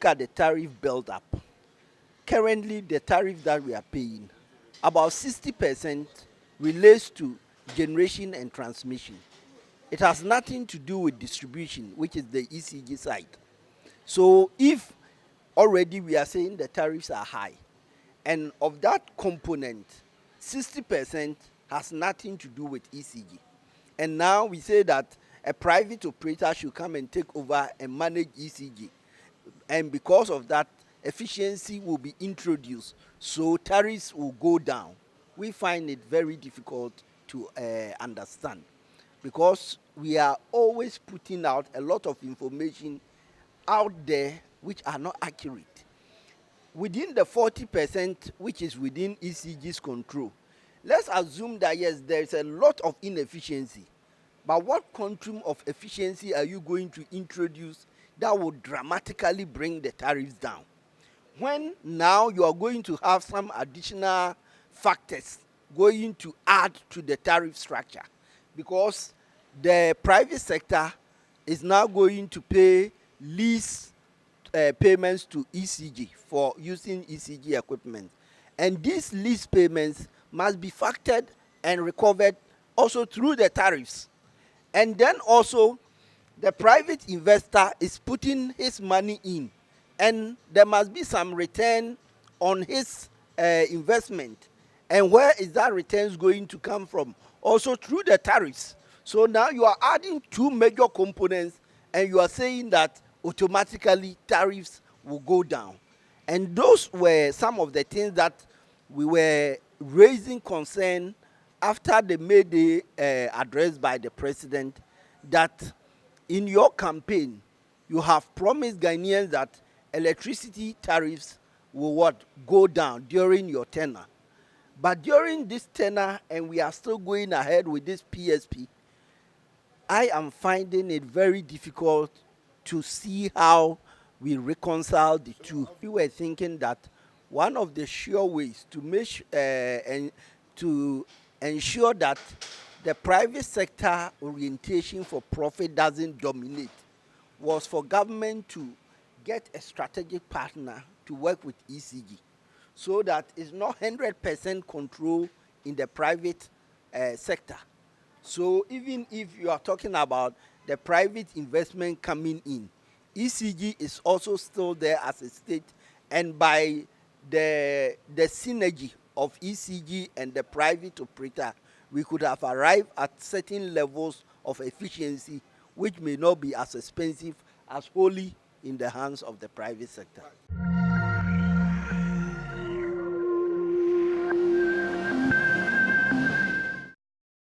at the tariff build-up, currently the tariff that we are paying, about 60% relates to generation and transmission. It has nothing to do with distribution, which is the ECG side. So if already we are saying the tariffs are high, and of that component, 60% has nothing to do with ECG. And now we say that a private operator should come and take over and manage ECG. And because of that, efficiency will be introduced, so tariffs will go down. We find it very difficult to understand, because we are always putting out a lot of information out there which are not accurate. Within the 40% which is within ECG's control, let's assume that yes, there is a lot of inefficiency, but what quantum of efficiency are you going to introduce that will dramatically bring the tariffs down? When now you are going to have some additional factors going to add to the tariff structure, because the private sector is now going to pay lease payments to ECG for using ECG equipment. And these lease payments must be factored and recovered also through the tariffs. And then also, the private investor is putting his money in, and there must be some return on his investment. And where is that returns going to come from? Also through the tariffs. So now you are adding two major components, and you are saying that automatically tariffs will go down. And those were some of the things that we were raising concern after the May Day address by the president, that in your campaign, you have promised Ghanaians that electricity tariffs will go down during your tenure. But during this tenure, and we are still going ahead with this PSP, I am finding it very difficult to see how we reconcile the two. We were thinking that one of the sure ways to make and to ensure that the private sector orientation for profit doesn't dominate was for government to get a strategic partner to work with ECG, so that it's not 100% control in the private sector. So even if you are talking about the private investment coming in, ECG is also still there as a state, and by the synergy of ECG and the private operator, we could have arrived at certain levels of efficiency which may not be as expensive as wholly in the hands of the private sector.